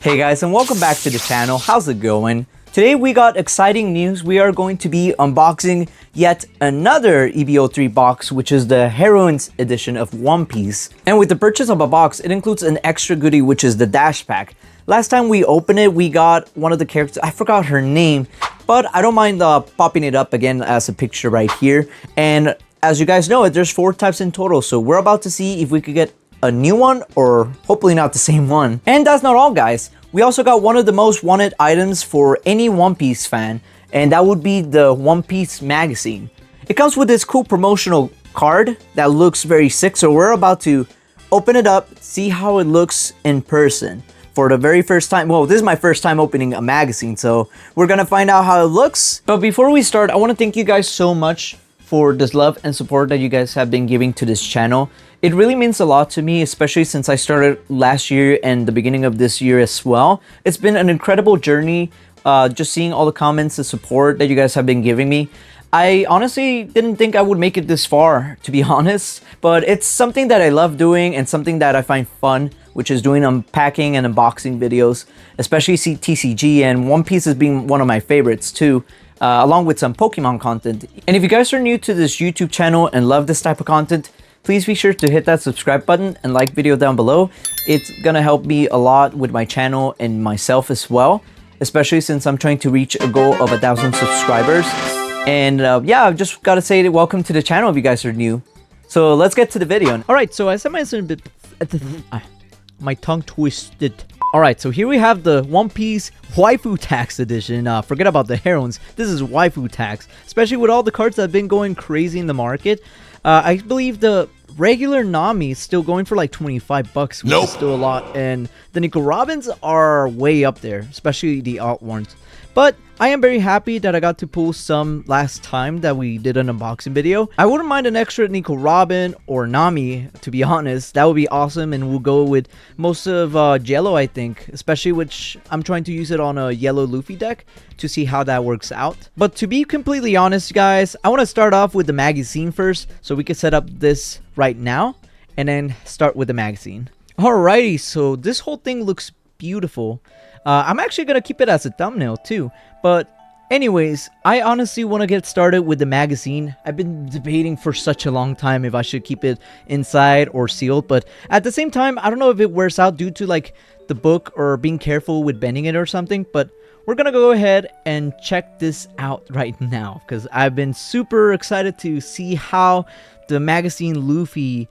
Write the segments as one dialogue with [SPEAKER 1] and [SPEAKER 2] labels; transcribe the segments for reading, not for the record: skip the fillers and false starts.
[SPEAKER 1] Hey guys, and welcome back to the channel. How's it going? Today we got exciting news. We are going to be unboxing yet another EB03 box, which is the Heroines edition of One Piece. And with the purchase of a box, it includes an extra goodie, which is the dash pack. Last time we opened it, we got one of the characters, I forgot her name, but I don't mind popping it up again as a picture right here. And as you guys know, there's 4 types in total, so we're about to see if we could get a new one, or hopefully not the same one. And that's not all, guys. We also got one of the most wanted items for any One Piece fan, and that would be the One Piece magazine. It comes with this cool promotional card that looks very sick, so we're about to open it up, see how it looks in person for the very first time. Well, this is my first time opening a magazine, so we're gonna find out how it looks. But before we start, I want to thank you guys so much for this love and support that you guys have been giving to this channel. It really means a lot to me, especially since I started last year and the beginning of this year as well. It's been an incredible journey, just seeing all the comments and support that you guys have been giving me. I honestly didn't think I would make it this far, to be honest, but it's something that I love doing and something that I find fun, which is doing unpacking and unboxing videos, especially TCG, and One Piece has been one of my favorites too. Along with some Pokemon content. And if you guys are new to this YouTube channel and love this type of content, please be sure to hit that subscribe button and like video down below. It's gonna help me a lot with my channel and myself as well, especially since I'm trying to reach a goal of 1,000 subscribers. And yeah, I've just gotta say welcome to the channel if you guys are new. So let's get to the video. Alright, so as I mentioned, my tongue twisted. Alright, so here we have the One Piece Waifu Tax Edition. Forget about the Heroines. This is Waifu Tax. Especially with all the cards that have been going crazy in the market. I believe the regular Nami is still going for like 25 bucks, which is still a lot. And the Nico Robins are way up there, especially the alt ones. But I am very happy that I got to pull some last time that we did an unboxing video. I wouldn't mind an extra Nico Robin or Nami, to be honest. That would be awesome, and we'll go with most of yellow, I think. Especially which I'm trying to use it on a yellow Luffy deck to see how that works out. But to be completely honest, guys, I want to start off with the magazine first, so we can set up this right now and then start with the magazine. Alrighty, so this whole thing looks beautiful. I'm actually gonna keep it as a thumbnail too, but anyways, I honestly want to get started with the magazine. I've been debating for such a long time if I should keep it inside or sealed, but at the same time, I don't know if it wears out due to like the book or being careful with bending it or something. But we're gonna go ahead and check this out right now, because I've been super excited to see how the magazine Luffy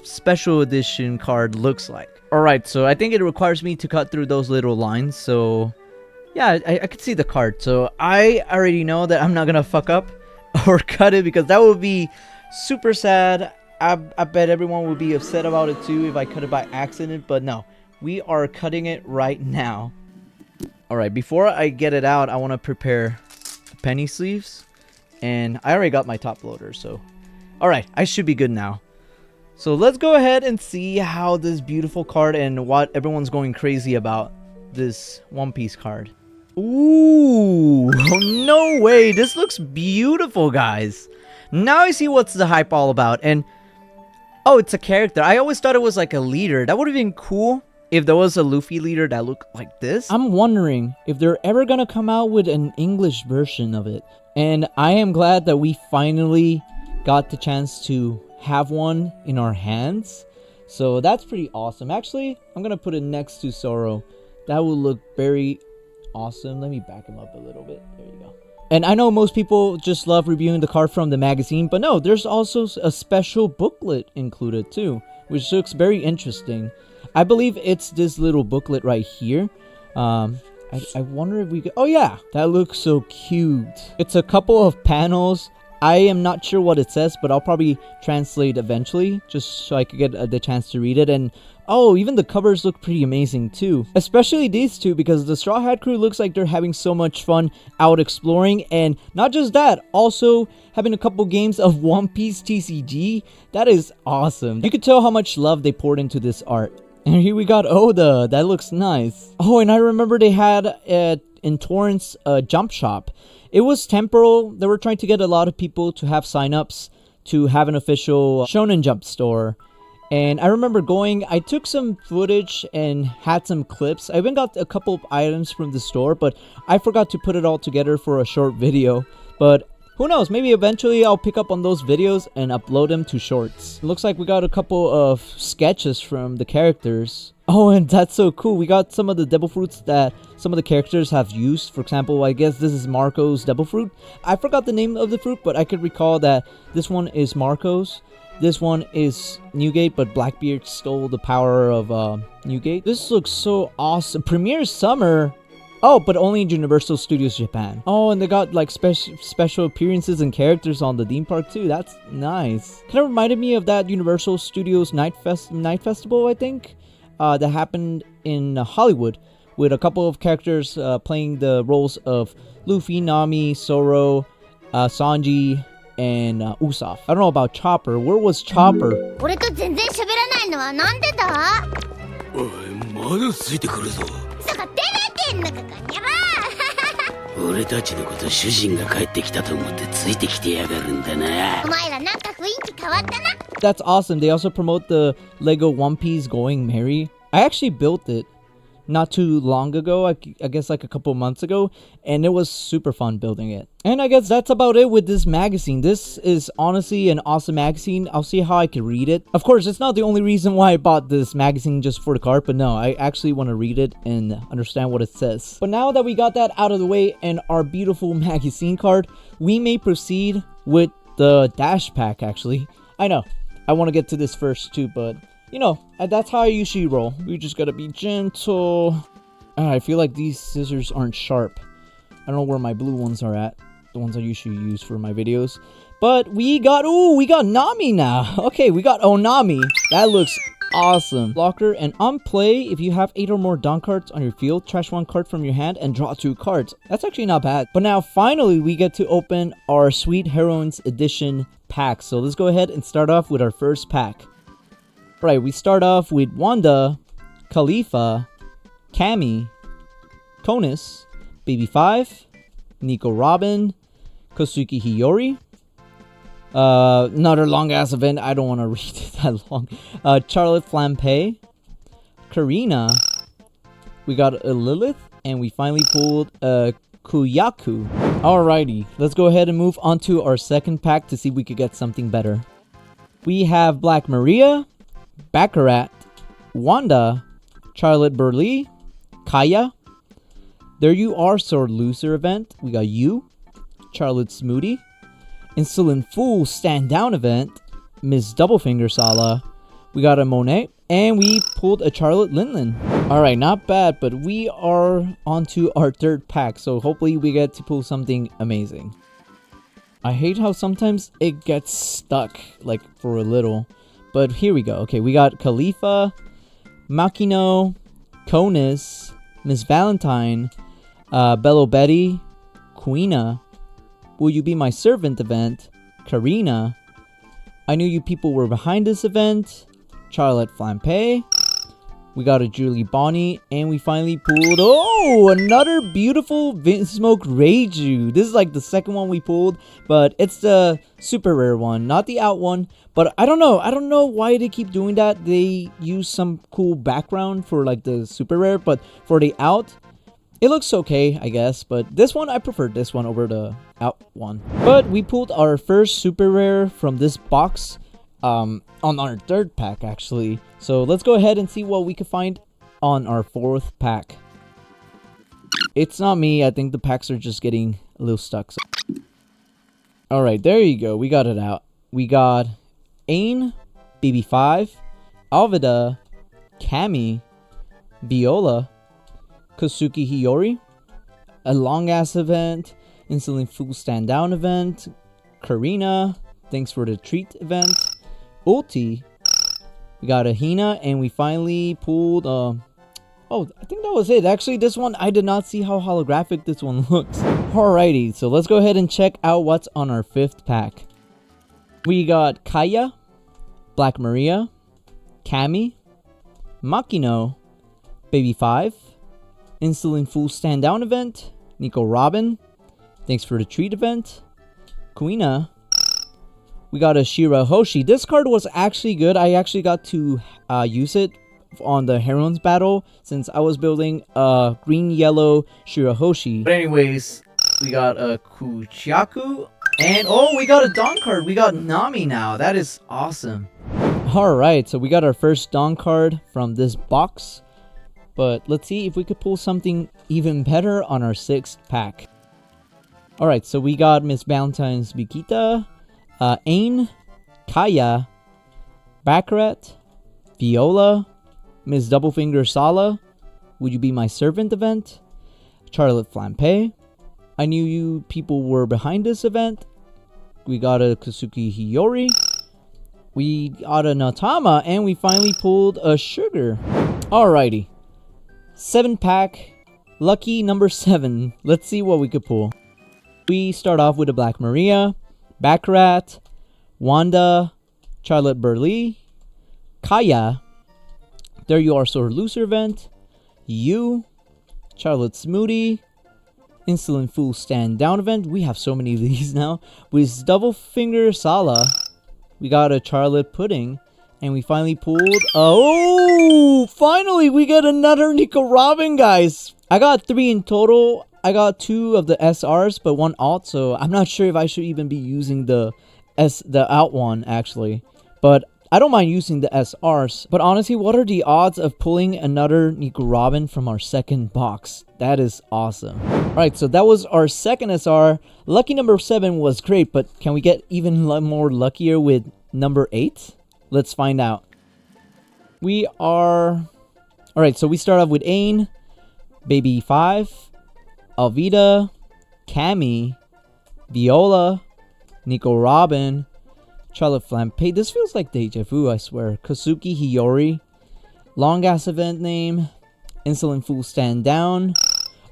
[SPEAKER 1] special edition card looks like. Alright, so I think it requires me to cut through those little lines, so yeah, I could see the card. So I already know that I'm not gonna fuck up or cut it, because that would be super sad. I bet everyone would be upset about it too if I cut it by accident, but no, we are cutting it right now. Alright, before I get it out, I want to prepare the penny sleeves, and I already got my top loader, so alright, I should be good now. So let's go ahead and see how this beautiful card and what everyone's going crazy about this One Piece card. Ooh, no way. This looks beautiful, guys. Now I see what's the hype all about. And oh, it's a character. I always thought it was like a leader. That would have been cool if there was a Luffy leader that looked like this. I'm wondering if they're ever gonna come out with an English version of it. And I am glad that we finally got the chance to have one in our hands, so that's pretty awesome. Actually, I'm gonna put it next to Zoro. That will look very awesome. Let me back him up a little bit. There you go. And I know most people just love reviewing the card from the magazine, but no, there's also a special booklet included too, which looks very interesting. I believe it's this little booklet right here. I wonder if we could... Oh yeah, that looks so cute. It's a couple of panels. I am not sure what it says, but I'll probably translate eventually, just so I could get the chance to read it. And oh, even the covers look pretty amazing too. Especially these two, because the Straw Hat Crew looks like they're having so much fun out exploring. And not just that, also having a couple games of One Piece TCG. That is awesome. You could tell how much love they poured into this art. And here we got Oda. That looks nice. Oh, and I remember they had in Torrance a jump shop. It was temporal. They were trying to get a lot of people to have signups to have an official Shonen Jump store. And I remember I took some footage and had some clips. I even got a couple of items from the store, but I forgot to put it all together for a short video. But who knows, maybe eventually I'll pick up on those videos and upload them to shorts. It looks like we got a couple of sketches from the characters. Oh, and that's so cool. We got some of the devil fruits that some of the characters have used. For example, I guess this is Marco's devil fruit. I forgot the name of the fruit, but I could recall that this one is Marco's. This one is Newgate, but Blackbeard stole the power of Newgate. This looks so awesome. Premiere summer. Oh, but only in Universal Studios Japan. Oh, and they got like special appearances and characters on the theme park too. That's nice. Kind of reminded me of that Universal Studios Night Festival, I think, that happened in Hollywood, with a couple of characters playing the roles of Luffy, Nami, Zoro, Sanji, and Usopp. I don't know about Chopper. Where was Chopper? That's awesome. They also promote the Lego One Piece Going Merry. I actually built it not too long ago, I guess like a couple months ago, and it was super fun building it. And I guess that's about it with this magazine. This is honestly an awesome magazine. I'll see how I can read it. Of course, it's not the only reason why I bought this magazine just for the card, but no, I actually want to read it and understand what it says. But now that we got that out of the way and our beautiful magazine card, we may proceed with the dash pack. Actually, I know I want to get to this first too, but you know, that's how I usually roll. We just gotta be gentle. I feel like these scissors aren't sharp. I don't know where my blue ones are at. The ones I usually use for my videos. But we got Nami now. Okay, we got Onami. That looks awesome. Blocker and on play, if you have 8 or more Dawn cards on your field, trash 1 card from your hand and draw 2 cards. That's actually not bad. But now finally we get to open our Sweet Heroines Edition pack. So let's go ahead and start off with our first pack. Right, we start off with Wanda, Khalifa, Cammy, Konus, Baby 5, Nico Robin, Kosuke Hiyori. Another long ass event. I don't want to read it that long. Charlotte Flampe, Karina. We got a Lilith, and we finally pulled a Kuyaku. Alrighty, let's go ahead and move on to our second pack to see if we could get something better. We have Black Maria, Baccarat, Wanda, Charlotte Burley, Kaya. There You Are Sword Loser event. We got you, Charlotte Smoothie, Insolent Fool Stand Down event, Miss Doublefinger Sala. We got a Monet, and we pulled a Charlotte Linlin. Alright, not bad, but we are on to our third pack, so hopefully we get to pull something amazing. I hate how sometimes it gets stuck, like for a little. But here we go. Okay, we got Khalifa, Makino, Konus, Miss Valentine, Bello Betty, Queena, Will You Be My Servant event, Karina, I Knew You People Were Behind This event, Charlotte Flampe, we got a Julie Bonnie, and we finally pulled, oh, another beautiful Vinsmoke Reiju. This is like the second one we pulled, but it's the super rare one, not the out one. But I don't know why they keep doing that. They use some cool background for like the super rare, but for the out, it looks okay, I guess. But this one, I prefer this one over the out one. But we pulled our first super rare from this box on our third pack, actually. So let's go ahead and see what we can find on our fourth pack. It's not me. I think the packs are just getting a little stuck. So. Alright, there you go. We got it out. We got Ain, BB5, Alvida, Cammy, Viola, Kosuke Hiyori, a long ass event, Insolent Fool Stand Down event, Karina, Thanks for the Treat event, Ulti, we got a Hina, and we finally pulled oh, I think that was it. Actually, this one, I did not see how holographic this one looks. Alrighty, so let's go ahead and check out what's on our fifth pack. We got Kaya, Black Maria, Cammy, Makino, Baby 5, Insolent Fool Stand Down event, Nico Robin, Thanks for the Treat event, Queena. We got a Shirahoshi. This card was actually good. I actually got to use it on the Heroines battle since I was building a green-yellow Shirahoshi. But anyways, we got a Kuchiaku. And oh, we got a Dawn card. We got Nami now. That is awesome. Alright, so we got our first Dawn card from this box. But let's see if we could pull something even better on our 6th pack. Alright, so we got Miss Valentine's Mikita, Ain, Kaya, Baccarat, Viola, Miss Doublefinger Sala, Would You Be My Servant event, Charlotte Flampe, I Knew You People Were Behind This event, we got a Kasuki Hiyori, we got a Natama, and we finally pulled a Sugar. Alrighty. 7 pack, lucky number 7. Let's see what we could pull. We start off with a Black Maria, Baccarat, Wanda, Charlotte Burley, Kaya, There You Are Sore Loser event, You, Charlotte Smoothie, Insolent Fool Stand Down event. We have so many of these now. With Double Finger Sala, we got a Charlotte Pudding, and we finally pulled. Oh, finally we got another Nico Robin, guys. I got 3 in total. I got 2 of the SRs, but 1 alt, so I'm not sure if I should even be using the alt one actually. But I don't mind using the SRs. But honestly, what are the odds of pulling another Nico Robin from our 2nd box? That is awesome. Alright, so that was our 2nd SR. Lucky number 7 was great, but can we get even more luckier with number 8? Let's find out. We are... Alright, so we start off with Ain, Baby 5, Alvida, Cammy, Viola, Nico Robin, Charlotte Flampe. This feels like deja vu, I swear. Kasuki Hiyori, long ass event name, Insolent Fool Stand Down,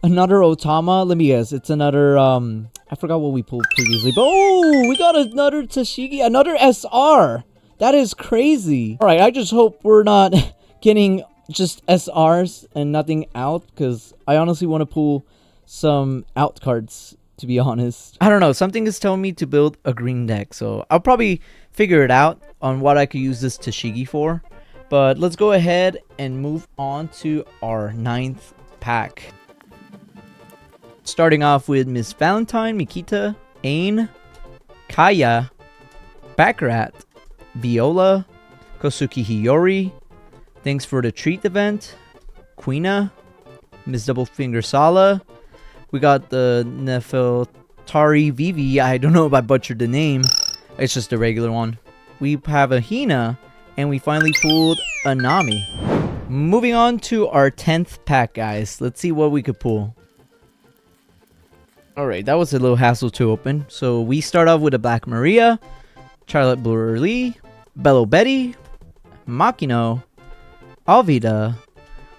[SPEAKER 1] another Otama. Let me guess, it's another I forgot what we pulled previously, but oh, we got another Tashigi, another SR. That is crazy. All right, I just hope we're not getting just SRs and nothing out, because I honestly want to pull some out cards, to be honest. I don't know, something is telling me to build a green deck, so I'll probably figure it out on what I could use this Tashigi for. But let's go ahead and move on to our 9th pack. Starting off with Miss Valentine, Mikita, Ain, Kaya, Baccarat, Viola, Kosuki Hiyori, Thanks for the Treat event, Queena, Miss Doublefinger Sala. We got the Nefeltari Vivi. I don't know if I butchered the name. It's just a regular one. We have a Hina, and we finally pulled a Nami. Moving on to our 10th pack, guys. Let's see what we could pull. Alright, that was a little hassle to open. So we start off with a Black Maria, Charlotte Burley, Bello Betty, Makino, Alvida,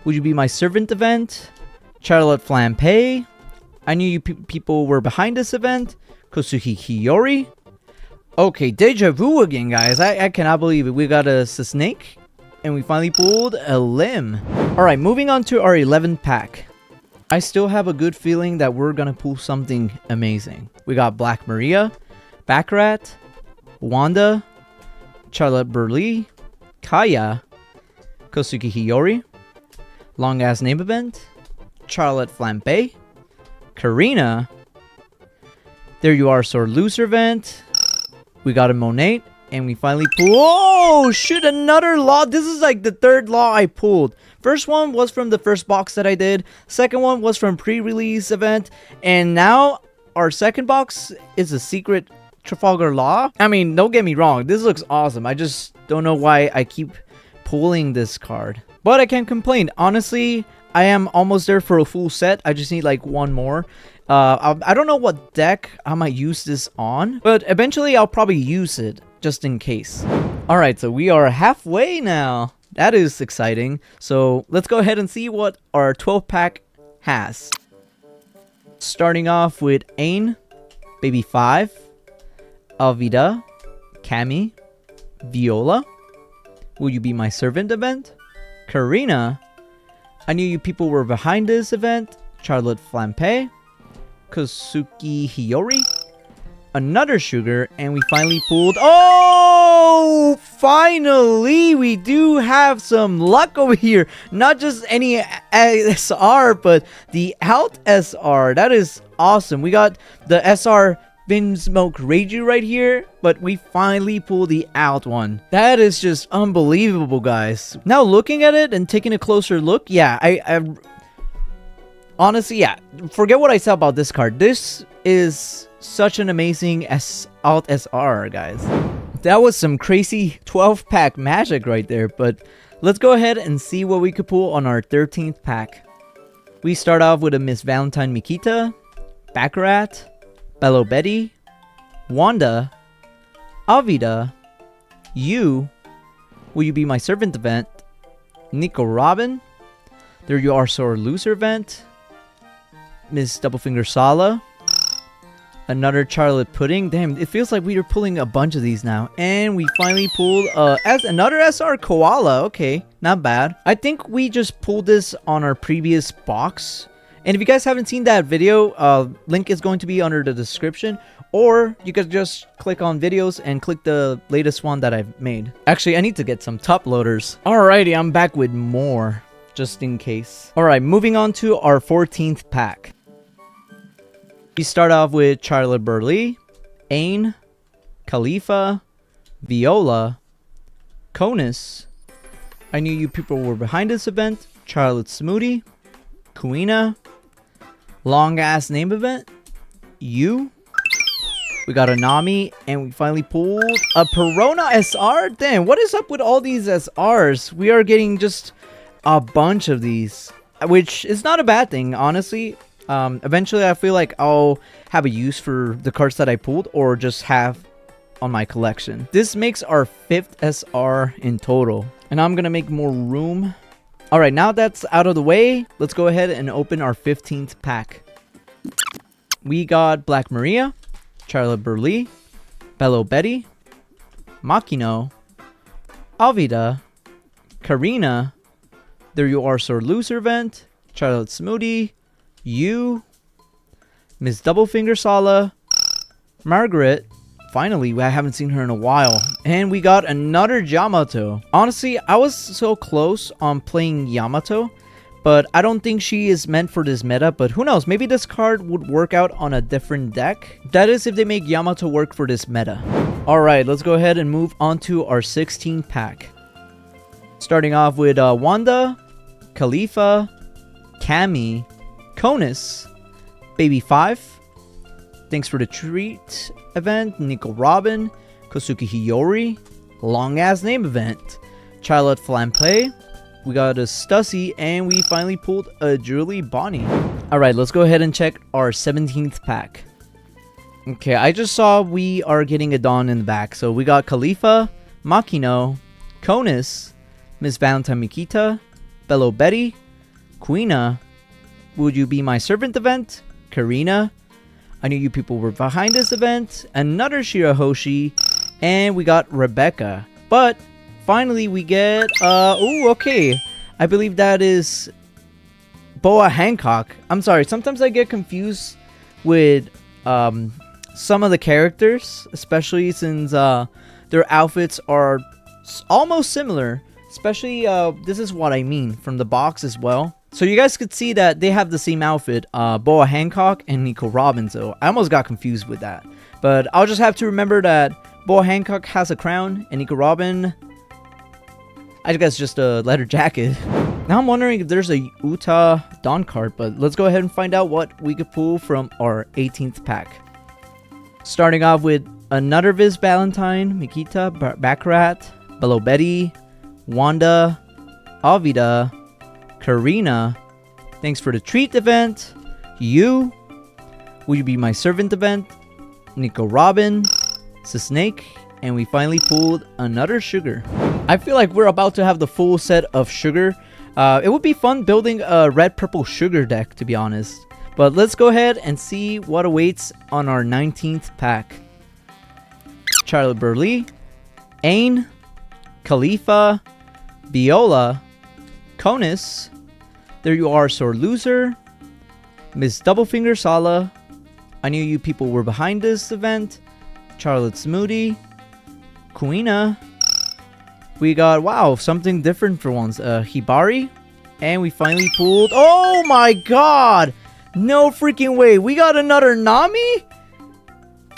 [SPEAKER 1] Would You Be My Servant event, Charlotte Flampe, I Knew You People Were Behind This event, Kosuki Hiyori. Okay, deja vu again, guys. I cannot believe it. We got a snake, and we finally pulled a limb. Alright, moving on to our 11th pack. I still have a good feeling that we're gonna pull something amazing. We got Black Maria, Baccarat, Wanda, Charlotte Burley, Kaya, Kosuki Hiyori, long ass name event, Charlotte Flampe, Karina, There You Are Sore Loser event. We got a Monet, and we finally pulled. Oh, shoot, another law. This is like the 3rd law I pulled. First one was from the first box that I did. Second one was from pre-release event. And now our 2nd box is a secret Trafalgar Law. I mean, don't get me wrong. This looks awesome. I just don't know why I keep pulling this card. But I can't complain. Honestly, I am almost there for a full set. I just need like 1 more. I don't know what deck I might use this on, but eventually I'll probably use it just in case. Alright, so we are halfway now. That is exciting. So let's go ahead and see what our 12 pack has. Starting off with Ain, Baby 5, Alvida, Cammy, Viola, Will You Be My Servant event, Karina, I Knew You People Were Behind This event, Charlotte Flampe, Kosuki Hiyori, another sugar, and we finally pulled... Oh! Finally! We do have some luck over here. Not just any SR, but the Out SR. That is awesome. We got the SR Vinsmoke Reiju right here, but we finally pulled the Out one. That is just unbelievable, guys. Now looking at it and taking a closer look, yeah, I honestly, yeah, forget what I said about this card. This is such an amazing Out SR, guys. That was some crazy 12-pack magic right there, but let's go ahead and see what we could pull on our 13th pack. We start off with a Miss Valentine Mikita, Baccarat, Bello Betty, Wanda, Avida, You, Will You Be My Servant event, Nico Robin, There You Are Sore Loser event, Miss Doublefinger Sala, another Charlotte Pudding. Damn, it feels like we are pulling a bunch of these now. And we finally pulled another SR Koala. Okay, not bad. I think we just pulled this on our previous box. And if you guys haven't seen that video, link is going to be under the description. Or you could just click on videos and click the latest one that I've made. Actually, I need to get some top loaders. Alrighty, I'm back with more, just in case. Alright, moving on to our 14th pack. We start off with Charlotte Burley, Ain, Khalifa, Viola, Conus, I Knew You People Were Behind This event, Charlotte Smoothie, Kuina, Long Ass Name event, You. We got a Nami, and we finally pulled a Perona SR. Damn, what is up with all these SRs? We are getting just a bunch of these, which is not a bad thing, honestly. Eventually I feel like I'll have a use for the cards that I pulled or just have on my collection. This makes our 5th SR in total, and I'm gonna make more room. Alright, now that's out of the way, let's go ahead and open our 15th pack. We got Black Maria, Charlotte Burley, Bello Betty, Makino, Avida, Karina, There You Are Sore Loser event, Charlotte Smoothie, You, Miss Doublefinger Sala, Margaret. Finally, I haven't seen her in a while. And we got another Yamato. Honestly, I was so close on playing Yamato, but I don't think she is meant for this meta. But who knows, maybe this card would work out on a different deck. That is if they make Yamato work for this meta. Alright, let's go ahead and move on to our 16th pack. Starting off with Wanda, Khalifa, Cammy, Conus, Baby 5, Thanks for the Treat event, Nico Robin, Kosuke Hiyori, Long Ass Name event, Charlotte Flamplay, we got a Stussy, and we finally pulled a Julie Bonnie. Alright, let's go ahead and check our 17th pack. Okay, I just saw we are getting a Dawn in the back. So we got Khalifa, Makino, Conus, Miss Valentine Mikita, Bello Betty, Kuina, Would You Be My Servant event, Karina, I Knew You People Were Behind This event, another Shirahoshi, and we got Rebecca. But finally we get ooh, okay, I believe that is Boa Hancock. I'm sorry, sometimes I get confused with some of the characters, especially since their outfits are almost similar. Especially this is what I mean from the box as well. So you guys could see that they have the same outfit, Boa Hancock and Nico Robin. So I almost got confused with that. But I'll just have to remember that Boa Hancock has a crown and Nico Robin, I guess, just a leather jacket. Now I'm wondering if there's a Uta Dawn card, but let's go ahead and find out what we could pull from our 18th pack. Starting off with another Viz Valentine, Mikita, Baccarat, Bello Betty, Wanda, Avida, Karina, Thanks for the Treat event, You, Will You Be My Servant event, Nico Robin, Snake, and we finally pulled another Sugar. I feel like we're about to have the full set of Sugar. It would be fun building a red-purple Sugar deck, to be honest. But let's go ahead and see what awaits on our 19th pack. Charlotte Burley, Ain, Khalifa, Viola, Conus, There You Are Sore Loser, Miss Doublefinger Sala, I Knew You People Were Behind This event, Charlotte Smoothie, Kuina. We got, wow, something different for once. Hibari. And we finally pulled, oh my god! No freaking way. We got another Nami?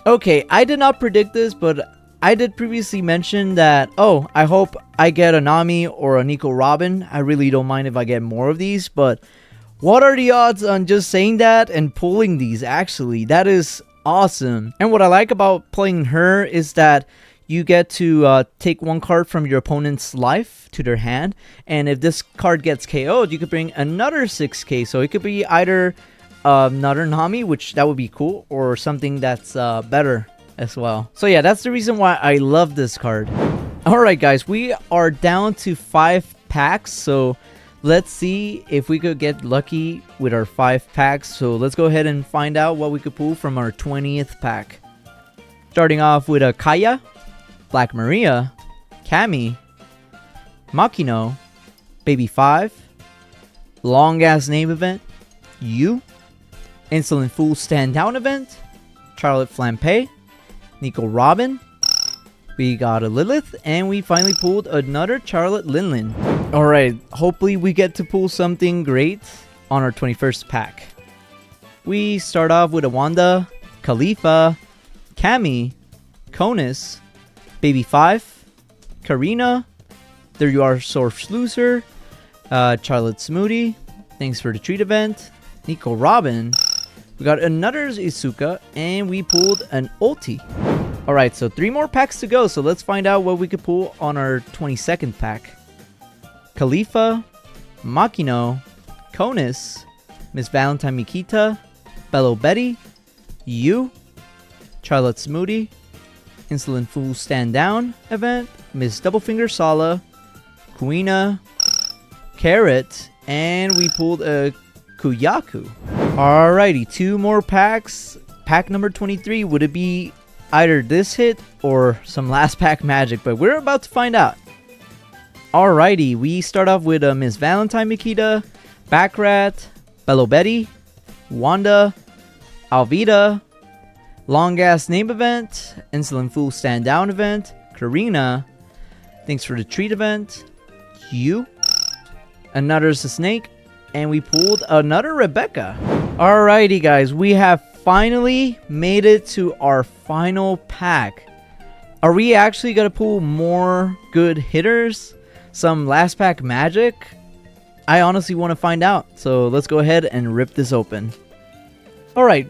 [SPEAKER 1] Okay, I did not predict this, but I did previously mention that, oh, I hope I get a Nami or a Nico Robin. I really don't mind if I get more of these, but what are the odds on just saying that and pulling these, actually? That is awesome. And what I like about playing her is that you get to take one card from your opponent's life to their hand, and if this card gets KO'd, you could bring another 6k, so it could be either another Nami, which that would be cool, or something that's better as well. So yeah, that's the reason why I love this card. Alright guys, we are down to 5 packs, so let's see if we could get lucky with our 5 packs. So let's go ahead and find out what we could pull from our 20th pack. Starting off with a Kaya, Black Maria, Kami, Makino, Baby 5, Long Ass Name Event, You, Insolent Fool Stand Down Event, Charlotte Flampe, Nico Robin, we got a Lilith, and we finally pulled another Charlotte Linlin. Alright, hopefully we get to pull something great on our 21st pack. We start off with a Wanda, Khalifa, Kami, Konus, Baby 5, Karina, There You Are Source Loser, Charlotte Smoothie, Thanks for the Treat Event, Nico Robin, we got another Izuka, and we pulled an ulti. Alright, so 3 more packs to go, so let's find out what we could pull on our 22nd pack. Khalifa, Makino, Konus, Miss Valentine Mikita, Bello Betty, You, Charlotte Smoothie, Insolent Fool Stand Down Event, Miss Doublefinger Sala, Kuina, Carrot, and we pulled a Kuyaku. Alrighty, 2 more packs. Pack number 23, would it be either this hit or some last pack magic? But we're about to find out. Alrighty, we start off with Miss Valentine Mikita, Backrat, Bello Betty, Wanda, Alvida, Long Ass Name Event, Insolent Fool Stand Down Event, Karina, Thanks for the Treat Event, You, another Snake, and we pulled another Rebecca. Alrighty guys, we have finally made it to our final pack. Are we actually gonna pull more good hitters? Some last pack magic? I honestly want to find out, so let's go ahead and rip this open. Alright,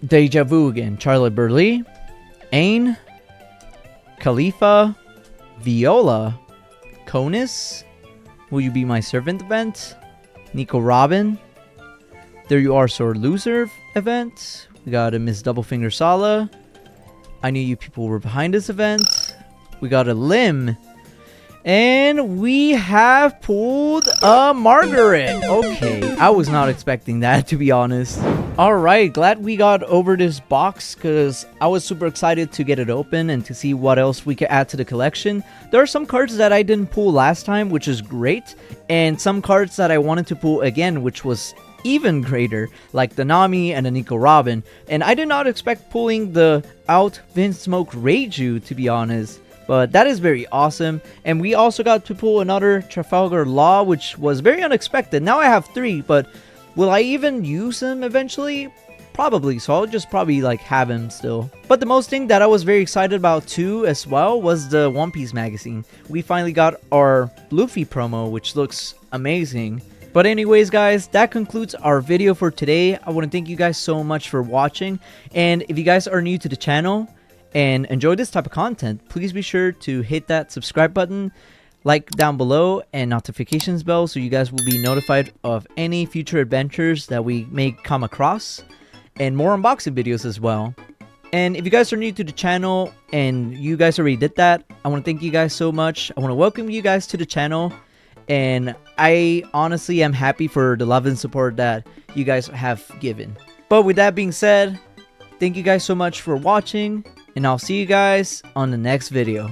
[SPEAKER 1] Deja Vu again. Charlotte Burley, Ain, Khalifa, Viola, Konus, Will You Be My Servant Event, Nico Robin, There You Are Sword Loser Event, we got a Miss Doublefinger Sala, I Knew You People Were Behind This Event, we got a Lim, and we have pulled a Margaret. Okay, I was not expecting that, to be honest. Alright, glad we got over this box because I was super excited to get it open and to see what else we could add to the collection. There are some cards that I didn't pull last time, which is great, and some cards that I wanted to pull again, which was even greater, like the Nami and the Nico Robin. And I did not expect pulling the Out Vinsmoke Reiju, to be honest. But that is very awesome. And we also got to pull another Trafalgar Law, which was very unexpected. Now I have 3, but will I even use him eventually? Probably, so I'll just probably like have him still. But the most thing that I was very excited about too as well was the One Piece magazine. We finally got our Luffy promo, which looks amazing. But anyways guys, that concludes our video for today. I want to thank you guys so much for watching. And if you guys are new to the channel and enjoy this type of content, please be sure to hit that subscribe button, like down below, and notifications bell so you guys will be notified of any future adventures that we may come across, and more unboxing videos as well. And if you guys are new to the channel and you guys already did that, I want to thank you guys so much. I want to welcome you guys to the channel, and I honestly am happy for the love and support that you guys have given. But with that being said, thank you guys so much for watching, and I'll see you guys on the next video.